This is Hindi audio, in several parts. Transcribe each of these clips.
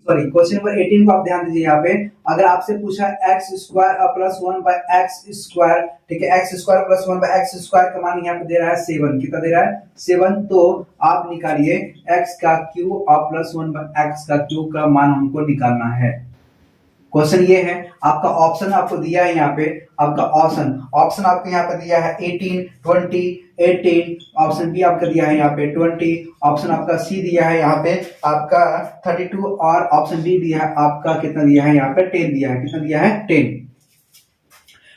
सॉरी क्वेश्चन नंबर 18 को आप ध्यान दीजिए। यहाँ पे अगर आपसे पूछा x square plus 1 by x square, ठीक है, x square plus 1 by x square का मान यहाँ पे दे रहा है 7। कितना दे रहा है? 7। तो आप निकालिए एक्स का क्यूब और प्लस 1 बाय एक्स का क्यूब का मान हमको निकालना है। क्वेश्चन ये है, आपका ऑप्शन आपको दिया है यहाँ पे, आपका ऑप्शन ऑप्शन आपको यहाँ पे दिया है 18, 20, 18, ऑप्शन बी आपका दिया है यहाँ पे 20, ऑप्शन आपका सी दिया है यहाँ पे आपका 32 और ऑप्शन डी दिया है आपका कितना दिया है यहाँ पे 10 दिया है। कितना दिया है? 10।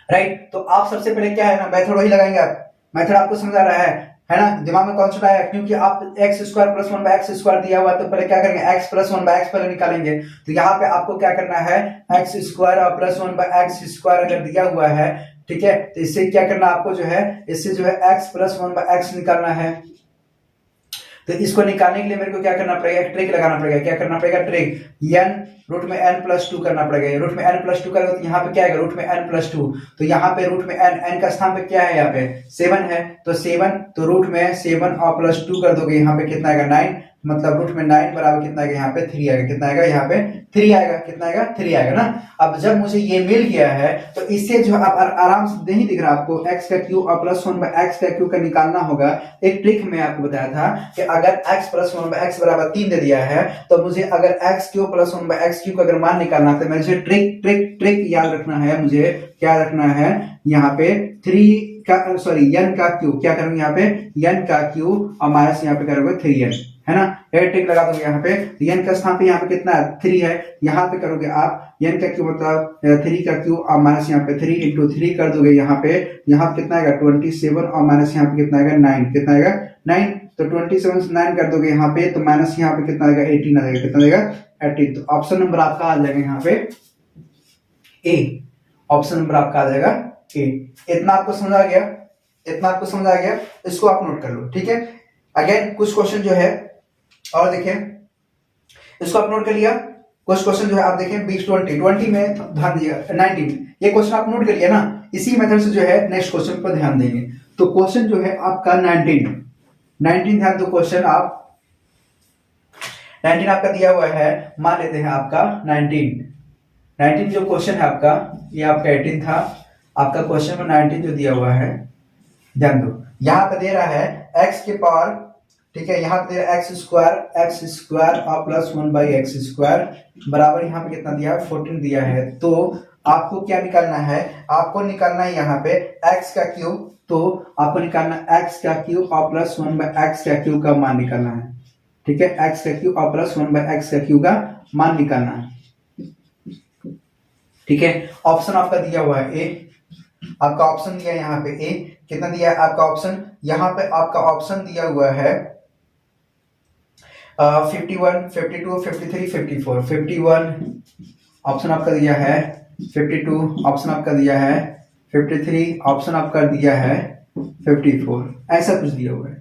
राइट। तो आप सबसे पहले क्या है ना, मेथड वही लगाएंगे। आप मेथड आपको समझ आ रहा है ना, दिमाग में कौन सा आया? क्योंकि आप x square plus 1 by x square दिया हुआ, तो पहले क्या करेंगे? एक्स प्लस 1 बाय एक्स पहले निकालेंगे। तो यहाँ पे आपको क्या करना है? एक्स स्क्वायर और प्लस 1 बाय एक्स स्क्वायर अगर दिया हुआ है, ठीक है, तो इससे क्या करना आपको जो है, इससे जो है एक्स प्लस 1 बाय एक्स निकालना है। तो इसको निकालने के लिए मेरे को क्या करना पड़ेगा? एक ट्रिक लगाना पड़ेगा। क्या करना पड़ेगा? ट्रिक n रूट में n प्लस 2 करना पड़ेगा। रूट में n प्लस 2 करोगे तो यहाँ पे क्या आएगा? रूट में n प्लस 2। तो यहाँ पे रूट में n का स्थान पे क्या है? यहाँ पे 7 है। तो 7, तो रूट में 7 और प्लस 2 कर दोगे, यहाँ पे कितना आएगा? 9। मतलब रूट में 9 बराबर कितना आएगा? यहाँ पे 3 आएगा। कितना आएगा? यहाँ पे 3 आएगा। कितना आएगा? 3 आएगा ना। अब जब मुझे ये मिल गया है, तो इससे जो आप आराम से नहीं दिख रहा आपको, एक्स का क्यूब और प्लस 1 बाय एक्स का क्यूब का निकालना होगा। एक ट्रिक में आपको बताया था कि अगर एक्स प्लस 1 बाय एक्स बराबर 3 दे दिया है, तो मुझे अगर x cube plus 1 by x cube का अगर मान निकालना है, तो मुझे ट्रिक याद रखना है। मुझे क्या रखना है? यहाँ पे 3 का सॉरी n का क्यूब, क्या करूंगे यहाँ पे? n का क्यूब और माइनस यहाँ पे करोगे 3n, है ना। ये ट्रिक लगा दोगे यहाँ पे। n का स्थान पे यहाँ पे कितना है? 3 है। यहाँ पे करोगे आप n का क्यूब मतलब 3 का क्यूब और माइनस यहाँ पे 3 इंटू 3 कर दोगे। यहाँ पे कितना आएगा? 27 और माइनस यहाँ पे कितना आएगा? 9। कितना आएगा? 9। तो 27 से 9 कर दोगे यहाँ पे, तो माइनस यहाँ पे कितना आएगा? 18 आएगा। कितना आएगा? 18। तो ऑप्शन नंबर आपका आ जाएगा यहाँ पे ए। ऑप्शन नंबर आपका आ जाएगा ए। इतना आपको समझ आ गया? इतना आपको समझ आ गया? इसको आप नोट कर लो, ठीक है। अगेन कुछ क्वेश्चन जो है और देखें, इसको आप नोट कर लिया। कुछ क्वेश्चन जो है आप देखें 20, 20 में ध्यान दीजिएगा, 19 ये क्वेश्चन आप नोट कर लिया ना। इसी मेथड से जो है नेक्स्ट क्वेश्चन पर ध्यान देंगे। तो क्वेश्चन जो है आपका 19 ध्यान दो। क्वेश्चन आप 19 आपका दिया हुआ है, मान लेते हैं आपका 19 जो क्वेश्चन है आपका, ये आपका 18 था। आपका क्वेश्चन में 19 जो दिया हुआ है, ध्यान दो, यहाँ पे दे रहा है x के पावर, ठीक है, यहाँ पे दे रहा है एक्स स्क्वायर और प्लस 1 बाई एक्स स्क्वायर बराबर यहाँ पे कितना दिया है? 14 दिया है। तो आपको क्या निकालना है? आपको निकालना है यहाँ पे x का क्यूब। तो आपको निकालना x का क्यूब और प्लस 1 बाई एक्स का क्यूब का मान निकालना है, ठीक है। x का क्यूब और प्लस 1 बाई एक्स का क्यूब का मान निकालना है, ठीक है। ऑप्शन आपका दिया हुआ है ए। आपका ऑप्शन दिया है यहाँ पे ए। कितना दिया है आपका ऑप्शन? यहाँ पे आपका ऑप्शन दिया हुआ है 51, 52, 53, 54। 51 ऑप्शन आपका दिया है, 52 ऑप्शन आपका दिया है, 53 ऑप्शन आपका दिया है, 54 ऐसा कुछ दिया हुआ है।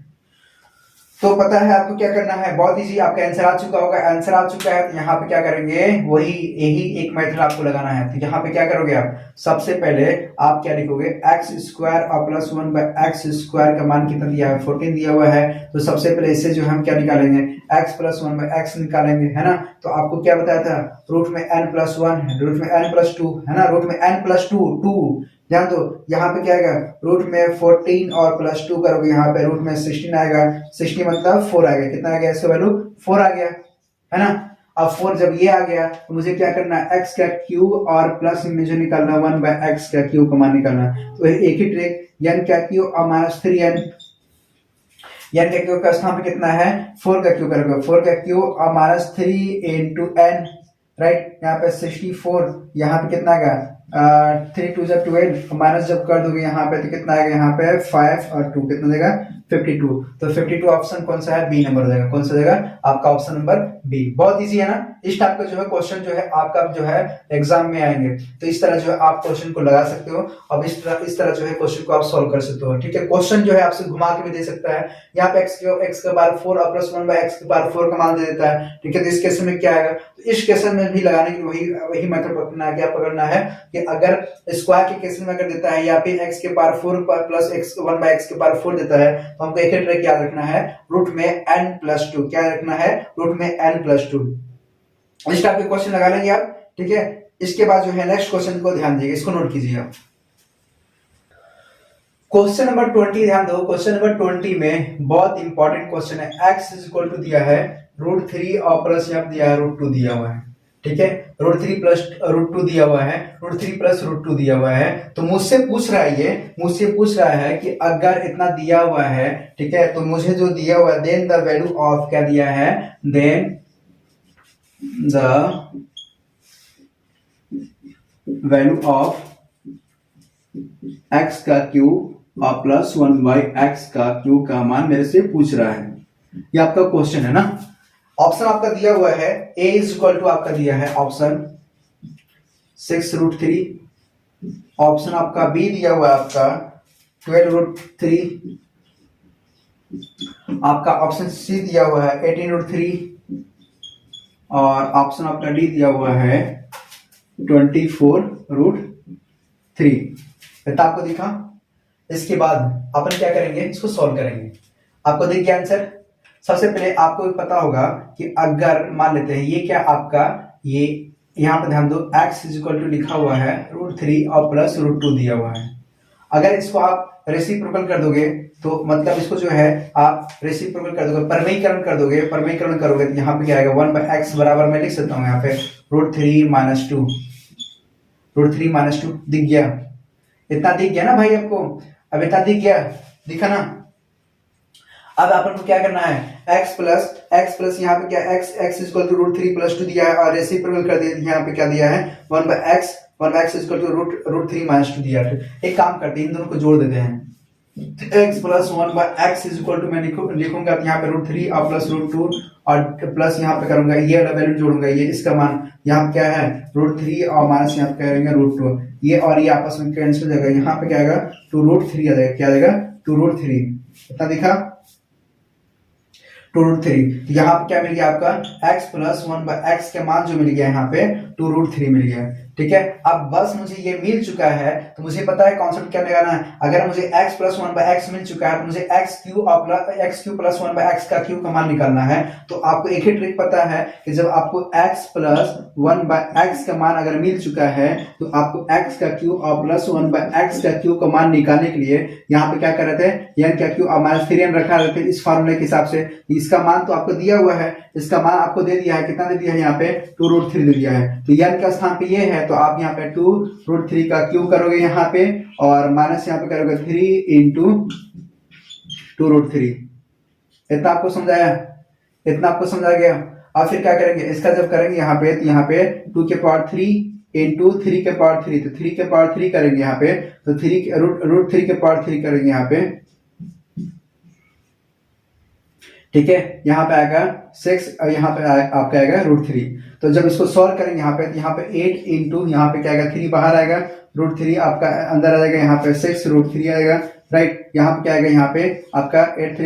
तो पता है आपको क्या करना है? बहुत इजी, आपका आंसर आ चुका होगा। आंसर आ चुका है तो यहाँ पे क्या करेंगे? वही यही एक मेथड आपको लगाना है। तो यहाँ पे क्या करोगे आप? सबसे पहले आप क्या लिखोगे? एक्स स्क्वायर और प्लस 1 बाई एक्स स्क्वायर का मान कितना दिया है? 14 दिया हुआ है। तो सबसे पहले इससे जो हम क्या निकालेंगे? एक्स प्लस 1 बाई एक्स निकालेंगे, है ना। तो आपको क्या बताया था? रूट में n प्लस 1 है, रूट में n प्लस 2 है ना, रूट में n प्लस 2 ध्यान दो। यहाँ पे क्या आएगा? रूट में 14 और प्लस 2 करोगे, यहाँ पे रूट में 16 आएगा। 16 मतलब 4 आएगा। कितना आ गया? इसका वैल्यू 4 आ गया, है ना। अब 4 जब ये आ गया तो मुझे क्या करना है? x का क्यूब और प्लस में जो निकालना 1 बाय x का क्यूब का मान निकालना। तो एक ही ट्रिक, n का क्यूब और माइनस 3n। n का क्यूब का स्थान पे कितना है? 4 का क्यूब करोगे, 4 का क्यूब और माइनस 3 इंटू n, राइट। यहाँ पे 64, यहाँ पे कितना आएगा? 3 2 जब 12, माइनस जब कर दोगे यहाँ पे तो कितना आएगा? यहाँ पे 5 और 2 कितना देगा? 52। तो 52 ऑप्शन कौन सा है? बी नंबर हो जाएगा। कौन सा देगा? आपका ऑप्शन नंबर बी। बहुत इजी है ना। इस टाइप का जो है क्वेश्चन जो है आपका जो है एग्जाम में आएंगे, तो इस तरह जो है आप क्वेश्चन को लगा सकते हो और इस तरह जो है क्वेश्चन को आप सॉल्व कर सकते हो, ठीक है। क्वेश्चन जो है आपसे घुमा के भी दे सकता है। यहाँ पे x के बार 4 और प्लस 1 बाय x के बार 4 का मान दे देता है, ठीक है। तो इस केस में क्या आएगा? तो इस केस में भी लगाने की वही मेथड पकड़ना है। क्या पकड़ना है? कि अगर स्क्वायर के केस में अगर देता है या फिर x के पावर 4 प्लस 1 बाय x के पावर 4 देता है, तो हमको एक ट्रिक याद रखना है, रूट में n प्लस 2। क्या रखना है? रूट में n प्लस 2। इस टाइप के क्वेश्चन लगा लेंगे आप, ठीक है। इसके बाद जो है नेक्स्ट क्वेश्चन को ध्यान दीजिएगा, इसको नोट कीजिए आप। क्वेश्चन नंबर 20 ध्यान दो। क्वेश्चन नंबर 20 में बहुत इंपॉर्टेंट क्वेश्चन है। x इज इक्वल टू दिया है √3 और प्लस यहाँ दिया है √2 दिया हुआ है, ठीक है। √3 प्लस √2 दिया हुआ है, √3 प्लस √2 दिया हुआ है। तो मुझसे पूछ रहा है, ये मुझसे पूछ रहा है कि अगर इतना दिया हुआ है, ठीक है, तो मुझे जो दिया हुआ है देन द वैल्यू ऑफ क्या दिया है, then the value of x का क्यूब और प्लस 1/x का क्यूब का मान मेरे से पूछ रहा है। ये आपका क्वेश्चन है ना। ऑप्शन आपका दिया हुआ है a इज इक्वल टू आपका दिया है ऑप्शन 6√3, ऑप्शन आपका b दिया हुआ है आपका 12√3, आपका ऑप्शन c दिया हुआ है 18√3 और ऑप्शन आपका d दिया हुआ है 24√3। इतना आपको दिखा। इसके बाद अपन क्या करेंगे, इसको सॉल्व करेंगे। आपको देखिए आंसर, सबसे पहले आपको पता होगा कि अगर मान लेते हैं ये क्या आपका, ये यहाँ पे ध्यान दो x इज इक्वल टू लिखा हुआ है √3 और प्लस √2 दिया हुआ है। अगर इसको आप रेसिप्रोकल कर दोगे तो मतलब इसको जो है आप रेसिप्रोकल कर दोगे, परमेयीकरण कर दोगे, परमेयीकरण करोगे तो यहाँ पे क्या आएगा 1/x बराबर मैं लिख सकता हूँ यहाँ पे √3 - 2, √3 - 2 दिख गया। इतना दिख गया ना भाई आपको, अब इतना दिख गया, दिखा ना। अब अपन को क्या करना है, x प्लस यहाँ पे क्या x इक्वल टू √3 + 2 दिया है और रेसिप्रोकल कर दिया, यहाँ पे क्या दिया है 1/x इक्वल टू √3 - 2 दिया है। एक काम करते हैं, इन दोनों को जोड़ देते हैं। x plus 1/x equal to मैं लिखूंगा यहाँ पे √3 और प्लस √2 और प्लस यहाँ पे करूंगा ये वाला वैल्यू जोड़ूंगा, ये इसका मान यहाँ पे क्या है √3 और माइनस यहाँ पे करेंगे √2, ये और ये आपस में कैंसिल हो जाएगा। यहाँ पे क्या आएगा 2√3 आ जाएगा, क्या आएगा 2√3। इतना दिखा 2√3। यहाँ पे क्या मिल गया आपका x प्लस 1/x के मान जो मिल गया यहाँ पे 2√3 मिल गया, ठीक है। अब बस मुझे ये मिल चुका है तो मुझे पता है कॉन्सेप्ट क्या लगाना है। अगर मुझे x प्लस 1/x मिल चुका है तो मुझे x क्यू प्लस 1/x का क्यू का मान निकालना है। तो आपको एक ही ट्रिक पता है कि जब आपको x प्लस 1/x का मान अगर मिल चुका है तो आपको x का क्यू और प्लस 1/x का क्यू का मान निकालने के लिए यहाँ पे क्या कर रहे थे, n का क्यू और -3n रखा रहते इस फॉर्मूले के हिसाब से। इसका मान तो आपको दिया हुआ है, इसका मान आपको दे दिया है, कितना दे दिया है यहाँ पे 2√3 दे दिया है। तो n का स्थान पे ये है तो आप यहाँ पे 2√3 का क्यूब करोगे यहाँ पे और माइनस यहाँ पे करोगे 3 × 2√3। इतना आपको समझाया, इतना आपको समझा गया। अब फिर क्या करेंगे, इसका जब करेंगे यहाँ पे तो यहाँ पे 2 के पावर 3 × 3 के पावर 3, तो 3 के पावर 3 करेंगे यहाँ पे, तो √3 के पावर 3 करेंगे यहाँ पे, ठीक है। यहाँ पे आएगा 6 और यहाँ पे आपका आएगा √3। तो जब इसको सॉल्व करेंगे यहाँ पे तो यहाँ पे 8 × यहाँ पे क्या आएगा 3 बाहर आएगा, √3 आपका अंदर आ जाएगा, यहाँ पे 6 √3 आएगा, राइट। यहाँ पे क्या आएगा, यहाँ पे आपका 8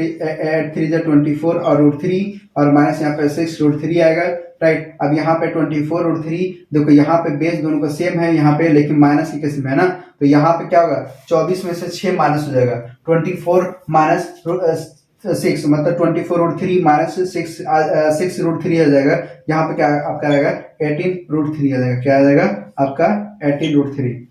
3 24 और √3 और माइनस यहाँ पे 6 √3 आएगा, राइट। अब यहाँ पे 24 √3 देखो यहाँ पे बेस दोनों का सेम है यहाँ पे, लेकिन माइनस की किस्म है ना, तो यहाँ पे क्या होगा 24 में से 6 माइनस हो जाएगा, 24 - 6 मतलब 24 √3 माइनस 6 √3 आ जाएगा। यहाँ पे क्या आपका आएगा 18 √3 आ जाएगा, क्या आ जाएगा आपका 18 √3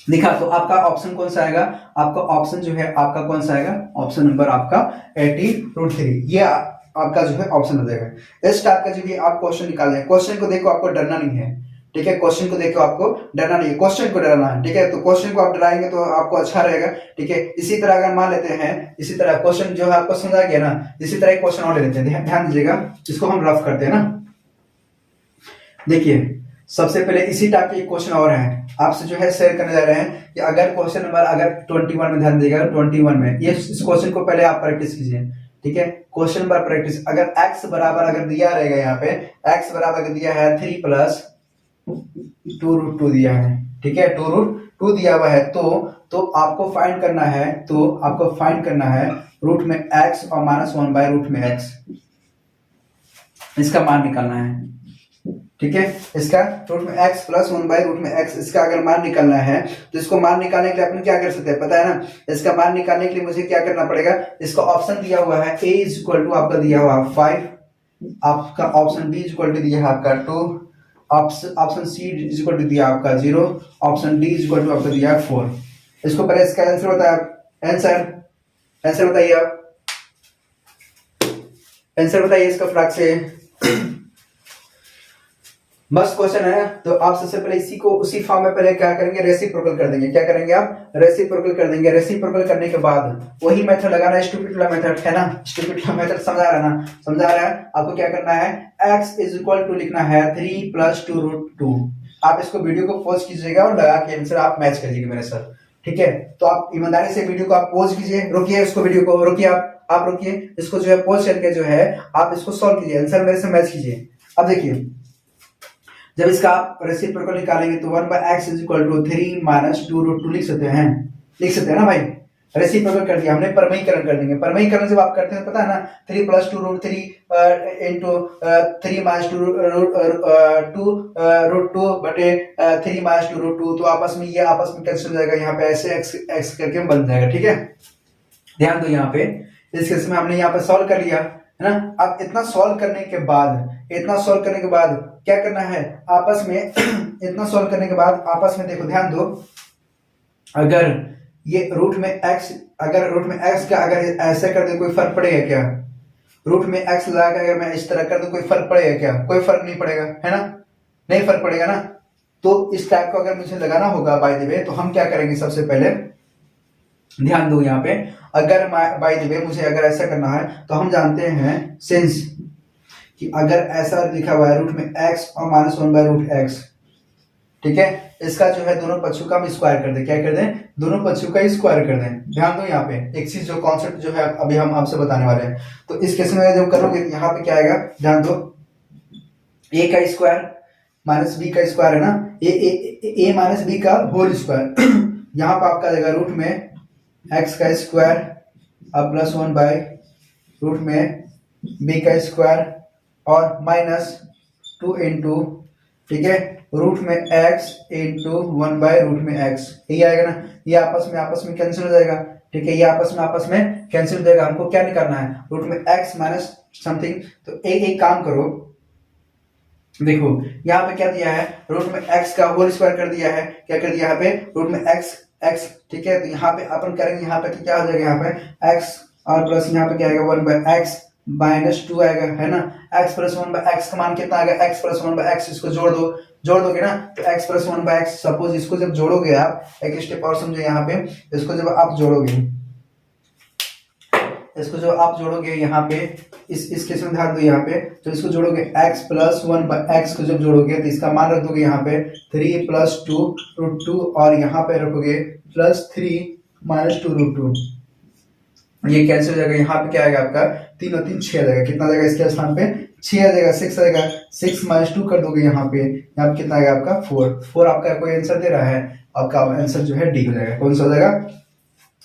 लिखा। तो आपका ऑप्शन कौन सा आएगा, आपका ऑप्शन जो है आपका कौन सा आएगा, ऑप्शन नंबर आपका 18 √3, ये आपका जो है ऑप्शन हो जाएगा। इस टाइप का जो भी आप क्वेश्चन निकाल लें, क्वेश्चन को देखो आपको डरना नहीं है, ठीक है। क्वेश्चन को देखो आपको डरना नहीं है, क्वेश्चन को डरना है, ठीक है। तो क्वेश्चन को आप डराएंगे तो आपको अच्छा रहेगा, ठीक है। इसी तरह अगर मान लेते हैं, इसी तरह क्वेश्चन जो है आपको समझा गया ना, इसी तरह एक क्वेश्चन और ले लेते हैं, ध्यान दीजिएगा, इसको हम रफ करते हैं ना। देखिए सबसे पहले इसी टाइप के एक क्वेश्चन और है आपसे जो है शेयर करने जा रहे हैं कि अगर क्वेश्चन नंबर अगर 21 में ध्यान दीजिएगा, 21 में ये इस क्वेश्चन को पहले आप प्रैक्टिस कीजिए, ठीक है। क्वेश्चन नंबर प्रैक्टिस, अगर x बराबर अगर दिया रहेगा यहाँ पे x बराबर दिया है 3 + 2√2 दिया है, ठीक है, 2√2 दिया हुआ है। तो आपको फाइंड करना है, तो आपको फाइंड करना है रूट में x और -1/√x, इसका मान निकालना है, ठीक है। इसका रूट में x प्लस 1/√x इसका अगर मान निकालना है तो इसको मान निकालने के लिए अपन क्या कर सकते हैं पता है ना, इसका मान निकालने के लिए मुझे क्या करना पड़ेगा, इसका ऑप्शन दिया हुआ है a इज इक्वल टू आपका दिया हुआ 5, आपका option B is equal to दिया है आपका 2, option C is equal to दिया आपका 0, option D is equal to आपका दिया है 4। इसको पहले इसका आंसर बताया, आंसर आंसर बताइए आप, आंसर बताइए इसका फटाक से। मस्त क्वेश्चन है। तो आप सबसे पहले इसी को उसी फॉर्म में पहले क्या करेंगे, रेसिप्रोकल कर देंगे। क्या करेंगे आप, रेसिप्रोकल कर देंगे। रेसिप्रोकल करने के बाद वही मेथड लगाना है, स्टूपिड वाला मेथड है ना, स्टूपिड वाला मेथड समझा रहा है ना, समझा रहा है। आपको क्या करना है, x इज इक्वल टू लिखना है 3 + 2√2। आप इसको वीडियो को पॉज कीजिएगा और लगा के आंसर आप मैच करिएगा मेरे साथ, ठीक है। तो आप ईमानदारी से वीडियो को आप पॉज कीजिए, रोकिए उसको, वीडियो को रोकिए, आप रोकिए इसको, जो है पॉज करके जो है आप इसको सॉल्व कीजिए, आंसर मेरे से मैच कीजिए। अब देखिए, जब इसका आप रेसिप्रोकल निकालेंगे तो 1/x इज इक्वल टू 3 - 2√2 लिख सकते हैं, लिख सकते हैं ना भाई। रेसिप्रोकल कर दिया हमने, परमयीकरण कर देंगे। परमयीकरण जब आप करते हैं पता है ना, 3 + 2√3 इंटू 3 - 2√2 बटे 3 - 2√2, तो आपस में ये आपस में कैंसिल हो जाएगा, यहाँ पे ऐसे x करके बन जाएगा, ठीक है। ध्यान दो यहाँ पे, इस केस में हमने यहाँ पे सॉल्व कर लिया है ना। अब इतना सॉल्व करने के बाद, इतना सॉल्व करने के बाद क्या करना है आपस में इतना सॉल्व करने के बाद आपस में देखो, ध्यान दो, अगर ये रूट में x, अगर रूट में x का अगर ऐसे कर दे कोई फर्क पड़ेगा क्या? रूट में x लगाकर अगर मैं इस तरह कर दूं कोई फर्क पड़ेगा क्या? कोई फर्क नहीं पड़ेगा, है ना, नहीं फर्क पड़ेगा ना। तो इस टाइप को अगर मुझे लगाना होगा बाय द वे, तो हम क्या करेंगे, सबसे पहले ध्यान दो यहाँ पे, अगर बाय द वे मुझे अगर ऐसा करना है तो हम जानते हैं सिंस कि अगर ऐसा लिखा हुआ है रूट में x और -1/√x, ठीक है, इसका जो है दोनों पक्षों का हम स्क्वायर कर दें। क्या कर दें, दोनों पक्षों का स्क्वायर कर दें। ध्यान दो यहाँ पे एक चीज, जो कॉन्सेप्ट जो है अभी हम आपसे बताने वाले हैं। तो इस केस में जब करोगे यहाँ पे क्या आएगा, ध्यान दो, a का स्क्वायर माइनस b का स्क्वायर है ना, a माइनस b का होल स्क्वायर यहाँ पे आपका जाएगा रूट में x का स्क्वायर अब +1/रूट में b का स्क्वायर और -2 इंटू, ठीक है, रूट में x इंटू 1/रूट में x, ये आएगा ना। ये आपस में कैंसिल हो जाएगा, ठीक है, ये आपस में कैंसिल हो जाएगा। हमको क्या निकालना है, रूट में x माइनस समथिंग। तो एक काम करो, देखो यहाँ पे क्या दिया है, रूट में x का होल स्क्वायर कर दिया है। क्या कर दिया यहाँ पे, रूट में x, ठीक है। तो यहाँ पे अपन करेंगे, यहाँ पे क्या हो जाएगा, यहाँ पे x और प्लस यहाँ पे क्या आएगा 1/x -2 आएगा, है ना। x + 1/x का मान कितना आएगा, x + 1/x, इसको जोड़ दोगे ना, तो x + 1/x, सपोज इसको जब जोड़ोगे आप, एक स्टेप और समझो यहाँ पे, इसको जब आप जोड़ोगे, इसको जो आप जोड़ोगे यहाँ पे, इस केस में ध्यान दो यहाँ पे, तो इसको जोड़ोगे x + 1/x को जब जोड़ोगे तो इसका मान रख दोगे यहाँ पे 3 + 2√2 और यहाँ पे रखोगे +3 - 2√2। ये कैंसिल हो जाएगा, यहाँ पे क्या आएगा आपका 3 और 3 6 आ जाएगा। कितना जाएगा इसके स्थान पे, 6 आ जाएगा, 6 आ जाएगा। 6 - 2 कर दोगे यहाँ पे कितना आएगा आपका 4 आपका कोई आंसर दे रहा है, आपका आंसर जो है डी हो जाएगा। कौन सा हो जाएगा,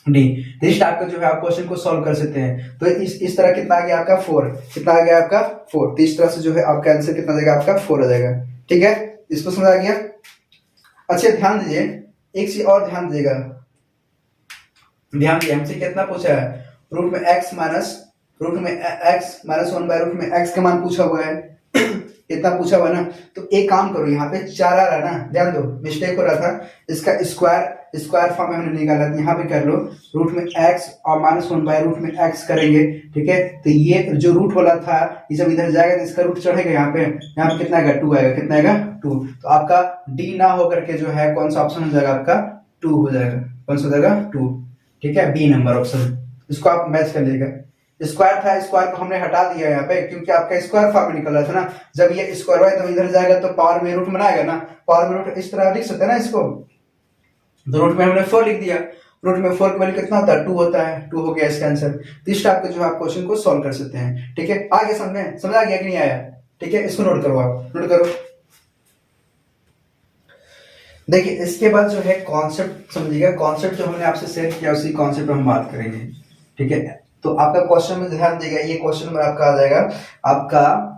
डी। तो इस टाइप का जो है आप क्वेश्चन को सॉल्व कर सकते हैं। तो इस तरह कितना आ गया आपका 4, कितना आ गया आपका 4। तो इस तरह से जो है आपका आंसर कितना आ जाएगा, आपका 4 आ जाएगा, ठीक है। इसको समझ आ गया। अच्छा ध्यान दीजिए, एक चीज और ध्यान दीजिएगा, ध्यान दिए हमसे कितना पूछा है, रूट में x -1/रूट में x का मान पूछा हुआ है इतना पूछा हुआ है ना। तो एक काम करो, यहाँ पे 4 आ रहा है ना, ध्यान दो, मिस्टेक हो रहा था, इसका स्क्वायर फॉर्म में हमने निकाला, यहाँ पे कर लो, रूट में x और -1/रूट में x करेंगे, ठीक है। तो ये जो रूट वाला था, ये जब इधर जाएगा तो इसका रूट चढ़ेगा, यहाँ पे कितना आएगा 2 आएगा, कितना आएगा 2। तो आपका डी ना होकर के जो है कौन सा ऑप्शन हो जाएगा, आपका 2 हो जाएगा। कौन सा हो जाएगा, 2, ठीक है, बी नंबर ऑप्शन। इसको आप मैच कर लीजिएगा। स्क्वायर था, स्क्वायर को हमने हटा दिया यहाँ पे, क्योंकि आपका स्क्वायर फॉर्म में निकल रहा था ना। जब ये स्क्वायर है तो इधर जाएगा तो पावर में रूट बनाएगा ना, पावर में रूट इस तरह लिख सकते हैं ना इसको। तो रूट में हमने 4 लिख दिया, रूट में 4 का वैल्यू कितना होता है, 2 होता है, 2 हो गया इसका आंसर। तो इस टाइप का जो आप क्वेश्चन को सॉल्व कर सकते हैं, ठीक है। आगे समझ आ गया कि नहीं आया, ठीक है। इसको नोट करो, आप नोट करो। देखिए इसके बाद जो है कॉन्सेप्ट समझिएगा, कॉन्सेप्ट जो हमने आपसे शेयर किया उसी कॉन्सेप्ट पर हम बात करेंगे, ठीक है। तो आपका क्वेश्चन में ध्यान देगा, ये क्वेश्चन नंबर आपका आ जाएगा आपका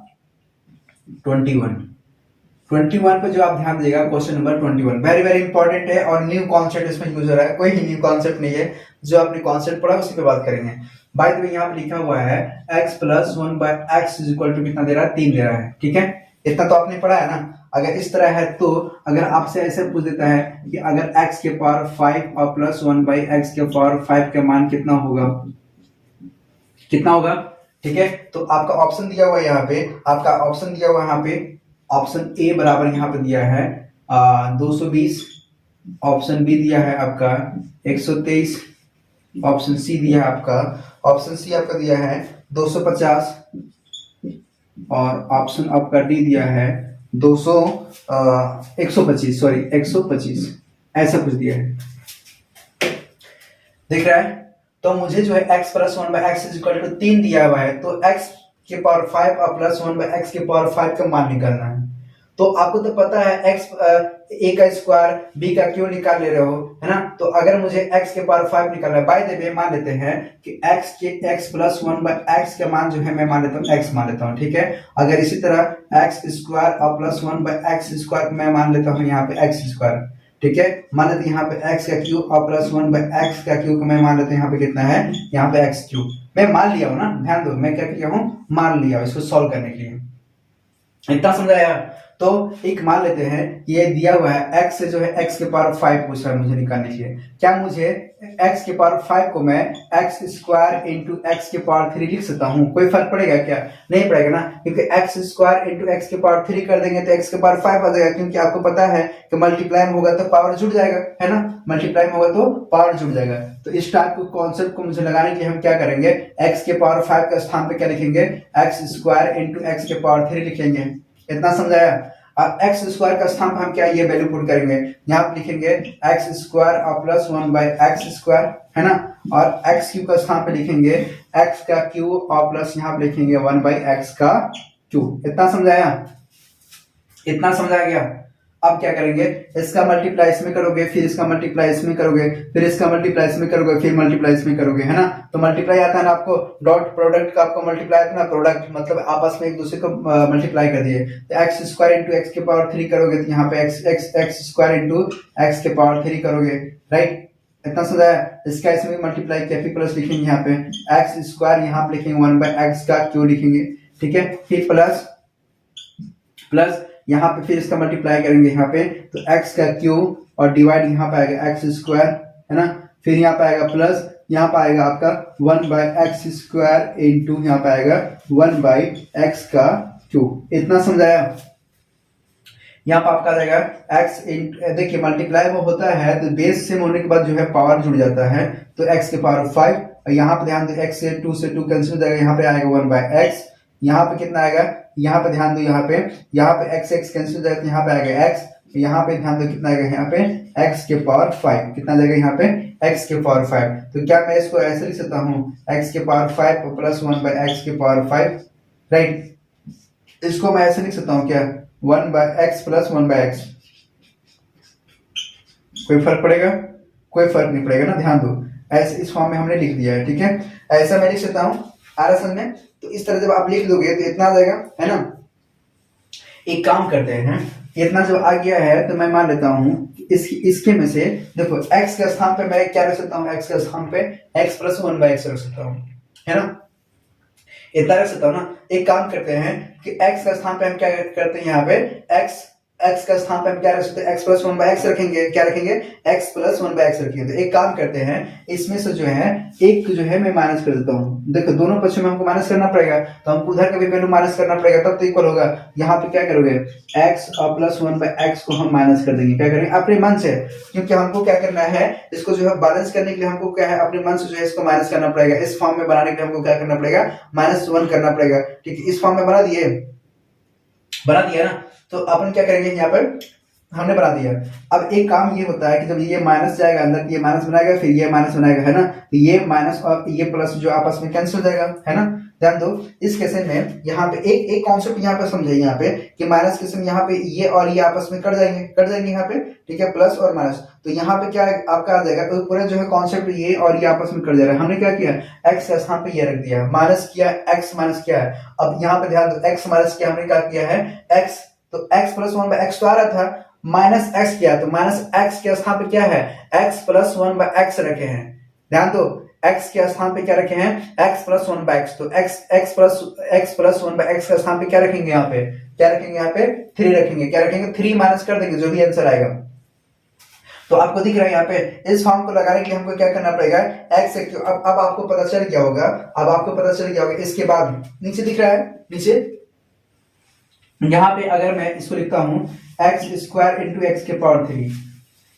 21 पे जो आप ध्यान देगा, question number 21 very very important है और न्यू कॉन्सेप्ट इसमें यूज हो रहा है, कोई न्यू कॉन्सेप्ट नहीं है, जो आपने कॉन्सेप्ट पढ़ा उसी पे बात करेंगे। बाय द वे यहाँ पे लिखा हुआ है x plus 1/x is equal to कितना दे रहा है, 3 दे रहा है, ठीक है। इतना तो आपने पढ़ा है ना। अगर इस तरह है तो अगर आपसे ऐसे पूछ देता है कि अगर x के पावर 5 और प्लस 1/x के पावर 5 का मान कितना होगा, कितना होगा, ठीक है। तो आपका ऑप्शन दिया हुआ है यहाँ पे, आपका ऑप्शन दिया हुआ है यहाँ पे, ऑप्शन ए बराबर यहाँ पे दिया है 220, ऑप्शन बी दिया है आपका 123, ऑप्शन सी दिया है आपका, ऑप्शन सी आपका दिया है 250 और ऑप्शन आपका डी दिया है 125, सॉरी 125, ऐसा कुछ दिया है, दिख रहा है। तो मुझे जो है x plus 1/x is equal to 3 दिया हुआ है, तो x के पावर 5 और प्लस 1/x के पावर 5 का मान निकालना है। तो आपको तो पता है x a का स्क्वायर b का क्यों निकाल ले रहे हो, है ना। तो अगर मुझे x के पावर 5 निकालना है, बाय द वे मान लेते हैं कि x प्लस 1/x का मान जो है मैं मान लेता हूँ x मान लेता हूँ, ठीक है। अगर इसी तरह x स्क्वायर और प्लस 1/x स्क्वायर मैं मान लेता हूँ यहाँ पे x स्क्वायर, ठीक है। मान लेते यहाँ पे x का क्यूब और प्लस 1/x का क्यूब मैं मान लेते हैं यहाँ पे कितना है, यहाँ पे x क्यूब मैं मान लिया हूँ ना, ध्यान दो मैं क्या किया हूँ, मान लिया इसको सॉल्व करने के लिए। इतना समझाया। तो एक मान लेते हैं ये दिया हुआ है x से जो है x के पावर 5 पूछ रहा है मुझे निकालने के लिए। क्या मुझे x के पावर 5 को मैं x स्क्वायर इंटू x के पावर 3 लिख सकता हूँ, कोई फर्क पड़ेगा क्या, नहीं पड़ेगा ना, क्योंकि x स्क्वायर इंटू x के पावर 3 कर देंगे तो x के पावर 5 आ जाएगा, क्योंकि आपको पता है कि मल्टीप्लाई होगा तो पावर जुड़ जाएगा, है ना, मल्टीप्लाई होगा तो पावर जुड़ जाएगा। तो इस टाइप को कॉन्सेप्ट को मुझे लगाने के लिए हम क्या करेंगे, x के पावर 5 का स्थान पे क्या लिखेंगे, x स्क्वायर इंटू x के पावर 3 लिखेंगे। इतना समझाया। और x स्क्वायर का स्थान पर हम क्या ये वैल्यू पुट करेंगे, यहाँ पे लिखेंगे x स्क्वायर और प्लस 1/x स्क्वायर, है ना, और x क्यूब का स्थान पे लिखेंगे x का क्यूब और प्लस यहाँ पे लिखेंगे 1/x का क्यूब। इतना समझाया, इतना समझा गया। अब क्या करेंगे, इसका मल्टीप्लाई इसमें करोगे, फिर इसका मल्टीप्लाई इसमें करोगे, फिर इसका मल्टीप्लाई इसमें करोगे, फिर मल्टीप्लाई इसमें करोगे, है ना। तो मल्टीप्लाई आता है ना आपको, डॉट प्रोडक्ट का आपको मल्टीप्लाई आता है ना, प्रोडक्ट मतलब आपस में एक दूसरे को मल्टीप्लाई कर दिए। तो एक्स स्क्वायर इंटू एक्स के पावर 3 करोगे तो यहाँ पे एक्स स्क्वायर इंटू एक्स के पावर 3 करोगे, राइट। इतना समझाया। इसका इसमें मल्टीप्लाई किया, फिर प्लस लिखेंगे यहाँ पे एक्स स्क्वायर, यहाँ पे लिखेंगे 1/x का क्यू लिखेंगे, ठीक है। फिर प्लस प्लस यहाँ पे फिर इसका मल्टीप्लाई करेंगे यहाँ पे, तो x का क्यूब और डिवाइड यहाँ पे आएगा x स्क्वायर, है ना। फिर यहाँ पे आएगा प्लस, यहाँ पे आएगा आपका 1/x स्क्वायर इंटू यहाँ पे आएगा 1/x का क्यूब। इतना समझाया। यहाँ पे आपका आ जाएगा x देखिए मल्टीप्लाई वो होता है तो बेस सेम होने के बाद जो है पावर जुड़ जाता है, तो x के पावर 5, और यहाँ पे ध्यान दो x से 2 कैंसिल हो जाएगा, यहाँ पे आएगा 1/x, यहाँ पे कितना आएगा, यहाँ पे ध्यान दो, यहाँ पे x कैंसिल हो जाएगा, यहाँ पे आएगा x, यहाँ पे ध्यान दो कितना आएगा, यहाँ पे x के पावर 5 कितना जाएगा, यहाँ पे x के पावर 5। तो क्या मैं इसको ऐसे लिख सकता हूँ, x के पावर 5 प्लस 1/x के पावर 5, राइट। इसको मैं ऐसे लिख सकता हूँ क्या, 1/x प्लस 1/x। कोई फर्क पड़ेगा, कोई फर्क नहीं पड़ेगा ना, ध्यान दो। ऐसे इस फॉर्म में हमने लिख दिया है, ठीक है। ऐसा मैं लिख सकता हूँ आरएसएल में। तो इस तरह जब आप लिख दोगे तो इतना आ जाएगा, है ना। एक काम करते हैं, इतना जब आ गया है तो मैं मान लेता हूँ इसके में से देखो x के स्थान पे मैं क्या रख सकता हूँ, x के स्थान पे x प्लस 1/x रख सकता हूँ, है ना, इतना रख सकता हूँ ना। एक काम करते हैं कि x का स्थान पे हम क्या करते हैं, यहाँ पे x का स्थान पे हम क्या रख सकते हैं, x प्लस 1/x रखेंगे, क्या रखेंगे, x प्लस 1/x रखेंगे। तो एक काम करते हैं, इसमें से जो है एक जो है मैं माइनस कर देता हूँ। देखो दोनों पक्षों में हमको माइनस करना पड़ेगा, तो हमको उधर का भी वैल्यू माइनस करना पड़ेगा, तब तो इक्वल होगा। यहाँ पे क्या करोगे, x और प्लस 1/x को हम माइनस कर देंगे, क्या करेंगे अपने मन से, क्योंकि हमको क्या करना है, इसको जो है बैलेंस करने के लिए हमको क्या है, अपने मन से जो है इसको माइनस करना पड़ेगा। इस फॉर्म में बनाने के लिए हमको क्या करना पड़ेगा, -1 करना पड़ेगा, ठीक है। इस फॉर्म में बना दिया ना। तो अपन क्या करेंगे, यहाँ पर हमने बना दिया। अब एक काम ये होता है कि जब ये माइनस जाएगा अंदर, ये माइनस बनाएगा, फिर ये माइनस बनाएगा, है ना, तो ये माइनस और ये प्लस जो आपस में कैंसिल हो जाएगा, है ना। ध्यान दो इस केस में यहाँ पे एक कॉन्सेप्ट यहाँ पे समझे, यहाँ पे कि माइनस केस में यहाँ पे ये और ये आपस में कट जाएंगे यहाँ पे, ठीक है, प्लस और माइनस। तो यहाँ पे क्या आपका आ जाएगा, तो पूरा जो है कॉन्सेप्ट ये और ये आपस में कट जाएगा। हमने क्या किया, x के स्थान पे ये रख दिया, माइनस किया, x माइनस किया है। अब यहाँ पे ध्यान दो x माइनस किया, हमने क्या किया है x, तो x प्लस 1/x तो आ रहा था, माइनस x किया, तो माइनस x के स्थान पे क्या है, x प्लस 1/x रखे हैं। ध्यान दो x के स्थान पे क्या रखे हैं, x plus one by x, तो x plus one by x का स्थान पे क्या रखेंगे, यहाँ पे क्या रखेंगे, यहाँ पे 3 रखेंगे, क्या रखेंगे 3 माइनस कर देंगे, जो भी आंसर आएगा। तो आपको दिख रहा है यहाँ पे इस फॉर्म को लगाने के लिए हमको क्या करना पड़ेगा, x से क्यों, अब आपको पता चल गया होगा, अब आपको पता चल गया होगा। इसके बाद नीचे दिख रहा है, नीचे यहाँ पे अगर मैं इसको लिखता हूं एक्स स्क्वायर इंटू एक्स के पावर 3,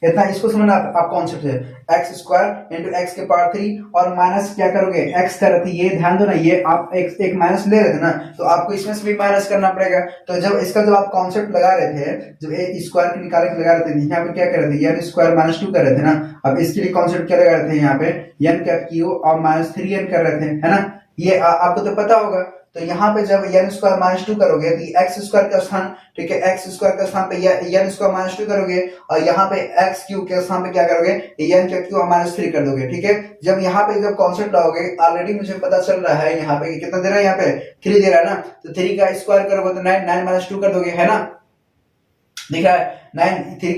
इतना इसको समझना आप कॉन्सेप्ट है, एक्स स्क्वायर इंटू एक्स के पावर 3 और माइनस क्या करोगे, एक्स कर रहे थे, ये ध्यान दो ना, ये आप एक माइनस ले रहे थे ना, तो आपको इसमें से भी माइनस करना पड़ेगा। तो जब आप कॉन्सेप्ट लगा रहे थे, जब ए स्क्वायर के निकाले के लगा रहे थे, यहाँ पे क्या कर रहे थे, एन स्क्वायर माइनस 2 कर रहे थे ना, अब इसके लिए कॉन्सेप्ट क्या लगा रहे थे, यहाँ पे एन का क्यू और माइनस 3n कर रहे थे, है ना, ये आपको तो पता होगा। तो यहाँ पे जब एन स्क्वायर माइनस 2 करोगे तो एक्स स्क्वायर का स्थान, ठीक है, एक्स स्क्वायर का स्थान पे एन स्क्वायर माइनस 2 करोगे और यहाँ पे एक्स क्यू के स्थान पे क्या करोगे, एन का क्यू माइनस 3 कर दोगे, ठीक है। जब यहाँ पे जब कॉन्सेप्ट लाओगे, ऑलरेडी मुझे पता चल रहा है यहाँ पे कितना दे रहा है, यहाँ पे 3 दे रहा है ना, तो 3 का स्क्वायर करोगे तो 9 माइनस 2 कर दोगे, है ना, दिख रहा है 9, 3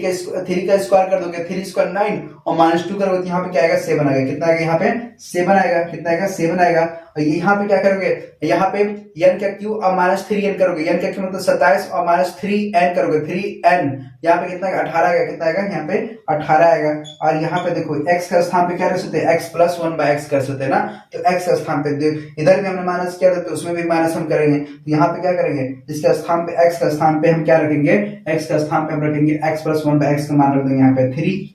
का स्क्वायर कर दोगे, 3 स्क्वायर 9 और माइनस 2 करोगे तो यहाँ पे क्या आएगा, 7 आएगा, कितना आएगा, यहाँ पे 7 आएगा, कितना आएगा, 7 आएगा। और यहाँ पे क्या करोगे, यहाँ पे n का क्यू और माइनस 3n करोगे, n का क्यू मतलब 27 और माइनस 3n करोगे, 3n, यहाँ पे कितना 18 आएगा, कितना आएगा, यहाँ पे 18 आएगा। और यहाँ पे देखो x का स्थान पे क्या रख सकते हैं, x plus one by x कर सकते हैं ना, तो x का स्थान पे इधर भी हमने माइनस किया था तो उसमें भी माइनस हम करेंगे, तो यहाँ पे क्या करेंगे, इसके स्थान पे x का स्थान पे हम क्या रखेंगे, x का स्थान पे हम रखेंगे x plus one by x का मान रख देंगे यहाँ पे 3,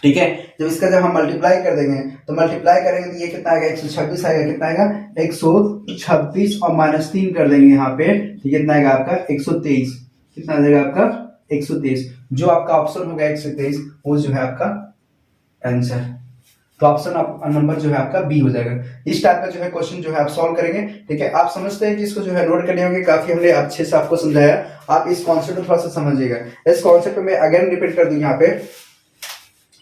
ठीक है। जब हम मल्टीप्लाई कर देंगे तो मल्टीप्लाई करेंगे तो ये कितना आएगा, 126 आएगा, कितना आएगा 126 और माइनस 3 कर देंगे यहाँ पे, तो कितना आएगा आपका 123, कितना आ जाएगा आपका 123, जो आपका ऑप्शन होगा 123 वो जो है आपका आंसर। तो ऑप्शन नंबर जो है आपका बी हो जाएगा। इस टाइप का जो है क्वेश्चन जो है आप सॉल्व करेंगे, ठीक है। आप समझते हैं कि इसको जो है नोट करने होंगे, काफी हमने अच्छे से आपको समझाया, आप इस कॉन्सेप्ट को थोड़ा सा समझिएगा। इस कॉन्सेप्ट में अगेन रिपीट कर दूं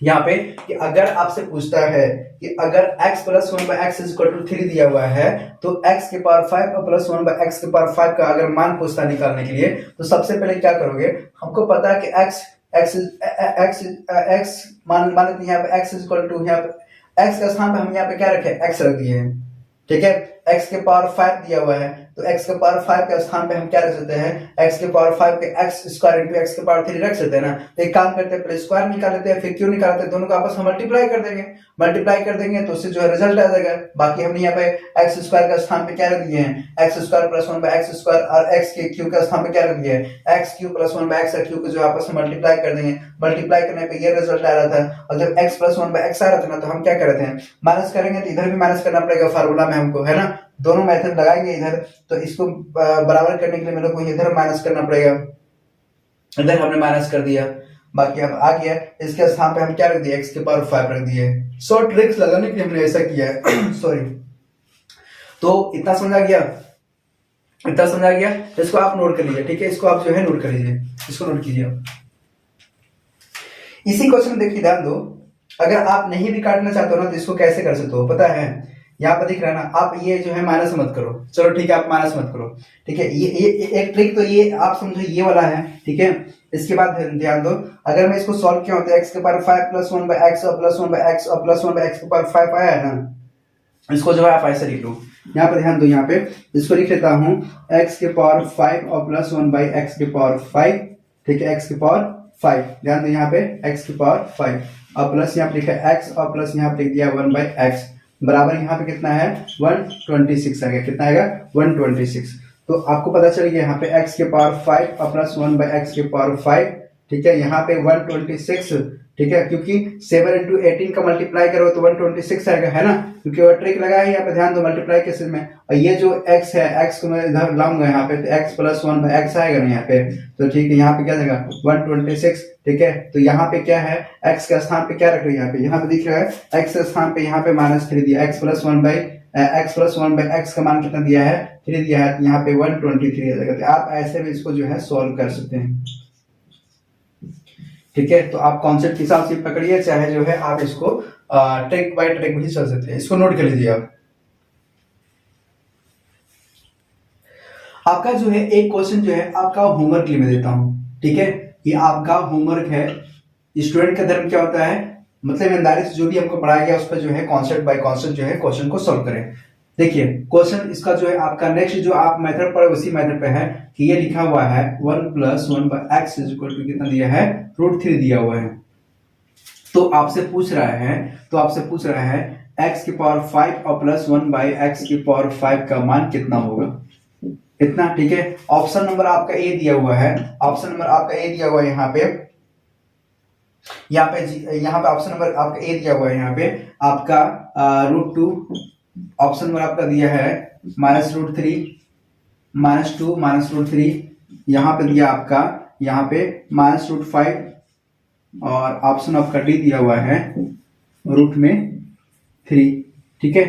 यहाँ पे कि अगर आपसे पूछता है कि अगर x plus one by x equal to 3 दिया हुआ है, तो x के पावर 5 और प्लस वन बाई एक्स के पावर 5 का अगर मान पूछता है निकालने के लिए, तो सबसे पहले क्या करोगे, हमको पता है कि x मान यहाँ पे x इक्वल टू, यहाँ पे x का स्थान पे हम यहाँ पे क्या रखे, x रख दिए हैं, ठीक है। x के पावर 5 दिया हुआ है, तो x के पावर 5 के स्थान पे हम क्या रख सकते हैं, x के पावर 5 के x स्क्वायर इंटू x के पावर 3 रख सकते हैं ना। तो एक काम करते हैं, पहले स्क्वायर निकाल लेते हैं, फिर क्यों निकालते हैं, दोनों को आपस में मल्टीप्लाई कर देंगे तो उससे जो है रिजल्ट आ जाएगा। बाकी हमने यहाँ पे x स्क्वायर का स्थान पे क्या रख दिए हैं, x square plus one by x square, और x के क्यू का स्थान पे क्या रख दिया है, x Q plus one by x Q को जो आपस में मल्टीप्लाई कर देंगे, मल्टीप्लाई करने पे ये रिजल्ट आ रहा था। और जब x plus one by x आ रहा था ना, तो हम क्या कर रहे थे, माइनस करेंगे, तो इधर भी माइनस करना पड़ेगा फार्मूला में हमको, है ना। दोनों मेथड लगाएंगे इधर, तो इसको बराबर करने के लिए मेरे को इधर माइनस करना पड़ेगा, इधर हमने माइनस कर दिया, बाकी अब आ गया, इसके स्थान पे हम क्या रख दिए, x के पावर 5 रख दिए। शॉर्ट ट्रिक्स लगाने के लिए हमने ऐसा किया है सॉरी। तो इतना समझा गया, इसको आप नोट कर लीजिए, ठीक है, इसको आप जो है नोट कर लीजिए, इसको नोट कीजिए। इसी क्वेश्चन देखिए, ध्यान दो, अगर आप नहीं भी काटना चाहते हो ना, तो इसको कैसे कर सकते हो पता है, यहाँ पर दिख रहा है ना, आप ये जो है माइनस मत करो, चलो ठीक है, आप माइनस मत करो, ठीक है। ये एक ट्रिक तो ये आप समझो, ये वाला है, ठीक है। इसके बाद ध्यान दो, अगर मैं इसको सॉल्व किया होता है, x के power 5 plus one by x और प्लस वन बाय एक्स और प्लस वन बाय एक्स के पावर 5 आया है ना, इसको जो है आप ऐसे लिख लो, यहाँ पे ध्यान दो, यहाँ पे इसको लिख लेता हूँ x के पावर 5 और प्लस वन बाई एक्स के पावर 5, ठीक है, x के पावर 5, ध्यान दो यहाँ पे x के पावर 5 और प्लस यहाँ पे लिखा है x और प्लस यहाँ पे लिख दिया 1 बाई एक्स, बराबर यहाँ पे कितना है 126 आ गया, कितना आएगा 126। तो आपको पता चल गया यहाँ पे x के पावर 5 और प्लस 1 बाई एक्स के पावर 5, ठीक है, यहाँ पे 126, ठीक है, क्योंकि 7 इंटू 18 का मल्टीप्लाई करो तो 126 आएगा, है ना, क्योंकि वो ट्रिक लगा है यहाँ पे, ध्यान दो मल्टीप्लाई में। और ये जो x है, x को मैं इधर लाऊंगा यहाँ पे, तो x प्लस 1 बाई एक्स आएगा ना यहाँ पे, तो ठीक है, यहाँ पे क्या जाएगा 126, ठीक है। तो यहाँ पे क्या है, x के स्थान पे क्या रख रहे हैं, यहाँ पे दिख रहा है x के स्थान पे यहाँ पे -3 दिया, x plus one by x का मान कितना दिया है, 3 दिया है, तो यहाँ पे 123 आ जाएगा। तो आप ऐसे भी इसको जो है सॉल्व कर सकते हैं, ठीक है। तो आप कॉन्सेप्ट के हिसाब से पकड़िए, चाहे जो है आप इसको ट्रिक बाय ट्रिक भी चल सकते हैं, इसको नोट कर लीजिए आप। आपका जो है एक क्वेश्चन जो है आपका होमवर्क लिए मैं देता हूं, ठीक है, ये आपका होमवर्क है। स्टूडेंट का धर्म क्या होता है, मतलब ईमानदारी से जो भी हमको पढ़ाया गया उस पर जो है कॉन्सेप्ट बाय कॉन्सेप्ट जो है क्वेश्चन को सोल्व करें। देखिए क्वेश्चन इसका जो है आपका नेक्स्ट जो आप मेथड पढ़े उसी मेथड पे है कि ये लिखा हुआ है 1 + 1 / x = कितना दिया है, √3 दिया हुआ है। तो आपसे पूछ रहा है x की पावर 5 और +1 / x की पावर 5 का मान कितना होगा, इतना। ठीक है, ऑप्शन नंबर आपका ए दिया हुआ है, ऑप्शन नंबर आपका ए दिया हुआ है यहाँ पे ऑप्शन नंबर आपका ए दिया हुआ है यहाँ पे आपका √2, ऑप्शन नंबर आपका दिया है -√3 -2 -√3, यहाँ पे दिया आपका यहाँ पे -√5 और ऑप्शन आपका डी दिया हुआ है √3। ठीक है,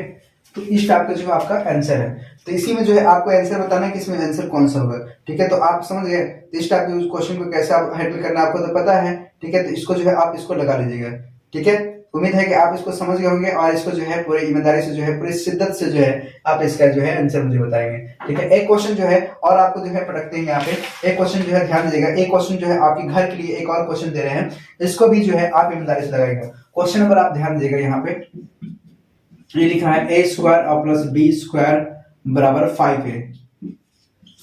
तो इस टाइप का जो आपका आंसर है। तो इसी में जो है आपको आंसर बताना है कि इसमें आंसर कौन सा होगा। ठीक है, तो आप समझ गए। तो इस टाइप के क्वेश्चन को कैसे आप हैंडल करना है आपको तो पता है। ठीक है, तो इसको जो है आप इसको लगा लीजिएगा। ठीक है, उम्मीद है कि आप इसको समझ गए होंगे और इसको जो है पूरी ईमानदारी से जो है पूरी शिद्दत से जो है आप इसका जो है आंसर मुझे बताएंगे। ठीक है, एक क्वेश्चन जो है और आपको जो है पढ़ते हैं यहाँ पे, एक क्वेश्चन जो है ध्यान दीजिएगा, एक क्वेश्चन जो है आपके घर के लिए एक और क्वेश्चन दे रहे हैं, इसको भी जो है आप ईमानदारी से लगाएगा। क्वेश्चन नंबर आप ध्यान दीजिएगा, यहाँ पे ये लिखा है a² और +b² बराबर 5 है,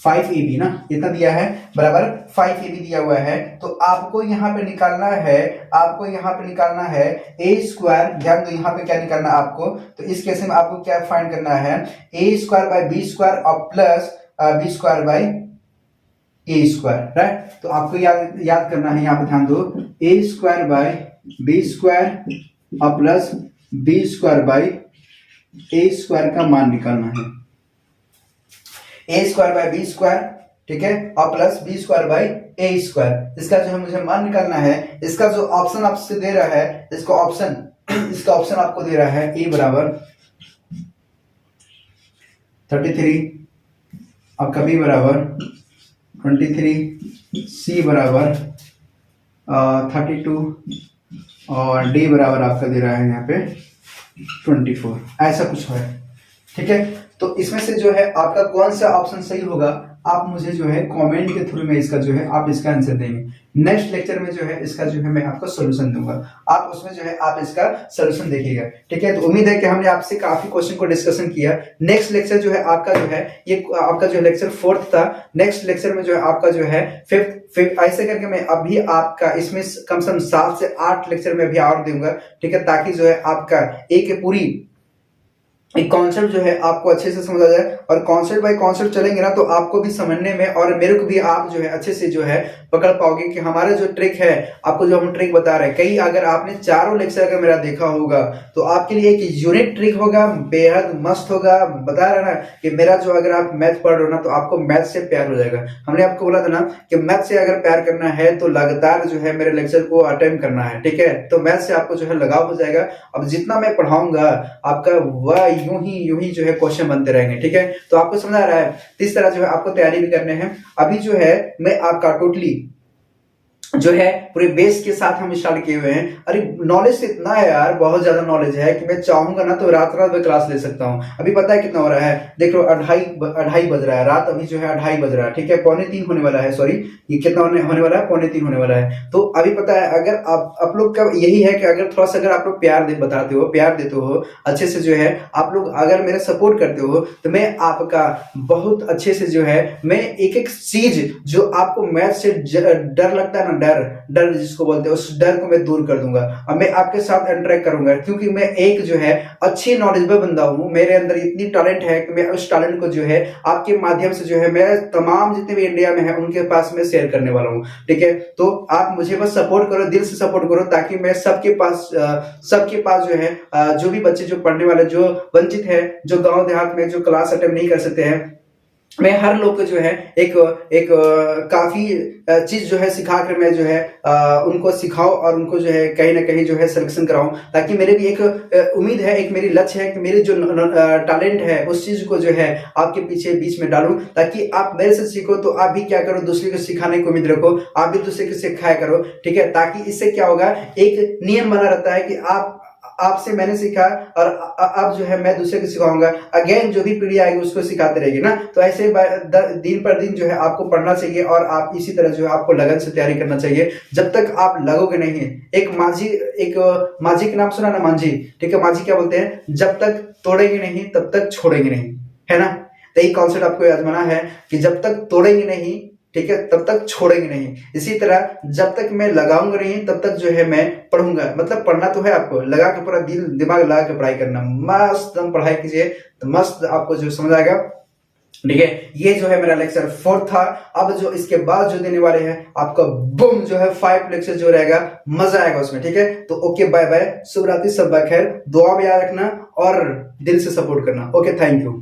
5ab ना, इतना दिया है बराबर 5ab दिया हुआ है। तो आपको यहाँ पे निकालना है, a², ध्यान दो यहाँ पे क्या निकालना है आपको। तो इस केस में आपको क्या फाइंड करना है, a² / b² और +b² / a², राइट। तो आपको याद करना है, यहाँ पे ध्यान दो, a² / b² और +b² / a² का मान निकालना है, a² / b², ठीक है, और +b² / a²। इसका जो है मुझे मान निकालना है। इसका जो ऑप्शन आपसे दे रहा है, इसका ऑप्शन आपको दे रहा है a बराबर 33, आपका b बराबर 23, c बराबर 32 और d बराबर आपका दे रहा है यहाँ पे 24, ऐसा कुछ है। ठीक है, तो इसमें से जो है आपका कौन सा ऑप्शन सही होगा, आप मुझे जो है कमेंट के थ्रू में इसका जो है आप इसका आंसर देंगे। नेक्स्ट लेक्चर में जो है इसका जो है मैं आपको सॉल्यूशन दूंगा, आप उसमें जो है आप इसका सॉल्यूशन देखिएगा। ठीक है, तो उम्मीद है कि हमने आपसे काफी क्वेश्चन को डिस्कशन किया। नेक्स्ट लेक्चर जो है आपका जो है ये आपका जो लेक्चर 4th था। नेक्स्ट लेक्चर में जो है आपका जो है 5th ऐसे करके मैं अभी आपका इसमें कम से कम 7 से 8 लेक्चर में अभी और दूंगा। ठीक है, ताकि जो है आपका एक पूरी एक कॉन्सेप्ट जो है आपको अच्छे से समझ आ जाए, और कॉन्सेप्ट बाय कॉन्सेप्ट चलेंगे ना तो आपको भी समझने में और मेरे को भी आप जो है अच्छे से जो है पकड़ पाओगे कि हमारा जो ट्रिक है, आपको जो हम ट्रिक बता रहे हैं, कई अगर आपने चारों लेक्चर अगर मेरा देखा होगा तो आपके लिए एक यूनिक ट्रिक होगा, बेहद मस्त होगा। बता रहा ना कि मेरा जो अगर आप मैथ पढ़ रहे हो ना तो आपको मैथ से प्यार हो जाएगा। हमने आपको बोला था ना कि मैथ से अगर प्यार करना है तो लगातार जो है मेरे लेक्चर को अटेम्प्ट करना है। ठीक है, तो मैथ से आपको जो है लगाव हो जाएगा। अब जितना मैं पढ़ाऊंगा आपका वह यूं ही जो है क्वेश्चन बनते रहेंगे। ठीक है, तो आपको समझ आ रहा है। इस तरह जो है आपको तैयारी भी करने हैं। अभी जो है मैं आपका टोटली जो है पूरे बेस के साथ हम स्टार्ट किए हुए हैं। अरे नॉलेज तो इतना है यार, बहुत ज्यादा नॉलेज है कि मैं चाहूंगा ना तो रात में क्लास ले सकता हूँ। अभी पता है कितना हो रहा है, देख लो 2:30 बज रहा है रात, अभी जो है 2:30 बज रहा है। ठीक है, 2:45 होने वाला है, सॉरी ये कितना होने वाला है, 2:45 होने वाला है। तो अभी पता है अगर आप लोग का यही है कि अगर थोड़ा सा अगर आप लोग प्यार देते हो अच्छे से जो है, आप लोग अगर मेरा सपोर्ट करते हो तो मैं आपका बहुत अच्छे से जो है मैं एक चीज जो आपको मैथ से डर लगता है ना, डर जिसको बोलते हैं, उस डर को मैं दूर कर दूंगा और मैं आपके साथ इंटरेक्ट करूंगा। क्योंकि मैं एक जो है अच्छी नॉलेजेबल बंदा हूं, मेरे अंदर इतनी टैलेंट है कि मैं उस टैलेंट को जो है आपके माध्यम से जो है मैं तमाम जितने भी इंडिया में है उनके पास में शेयर करने वाला हूं। ठीक है, तो आप मुझे बस सपोर्ट करो, दिल से सपोर्ट करो, ताकि मैं सबके पास जो है जो भी बच्चे जो पढ़ने वाले जो वंचित है, जो गांव देहात में जो क्लास अटेंड नहीं कर सकते हैं, मैं हर लोग को जो है एक काफी चीज जो है सिखा कर मैं जो है उनको सिखाऊं और उनको जो है कहीं ना कहीं जो है सिलेक्शन कराऊं, ताकि मेरे भी एक उम्मीद है, एक मेरी लक्ष्य है कि मेरी जो टैलेंट है उस चीज को जो है आपके पीछे बीच में डालूं, ताकि आप मेरे से सीखो तो आप भी क्या करो, दूसरे को सिखाने की उम्मीद रखो, आप भी दूसरे को सिखाया करो। ठीक है, ताकि इससे क्या होगा, एक नियम बना रहता है कि आपसे मैंने सीखा और अब जो है मैं दूसरे को सिखाऊंगा, अगेन जो भी पीढ़ी आएगी उसको सिखाते रहेगी ना। तो ऐसे दिन पर दिन जो है आपको पढ़ना चाहिए और आप इसी तरह जो है आपको लगन से तैयारी करना चाहिए। जब तक आप लगोगे नहीं, एक माझी का नाम सुना ना, मांझी, ठीक है, माझी क्या बोलते हैं, जब तक तोड़ेंगे नहीं तब तक छोड़ेंगे नहीं, है ना। तो यही कॉन्सेप्ट आपको आजमाना है कि जब तक तोड़ेंगे नहीं, ठीक है, तब तक छोड़ेंगे नहीं। इसी तरह जब तक मैं लगाऊंगा नहीं तब तक जो है मैं पढ़ूंगा। मतलब पढ़ना तो है, आपको लगा के पूरा दिल दिमाग लगा के पढ़ाई करना, मस्त दम पढ़ाई कीजिए तो मस्त आपको जो समझ आएगा, ठीक है। ये जो है मेरा लेक्चर 4 था। अब जो इसके बाद जो देने वाले हैं आपका बूम जो है 5 लेक्चर जो रहेगा, मजा आएगा उसमें, ठीक है। तो ओके, बाय बाय, शुभ रात्रि, सब खैर, दुआ में याद रखना और दिल से सपोर्ट करना। Okay, thank you.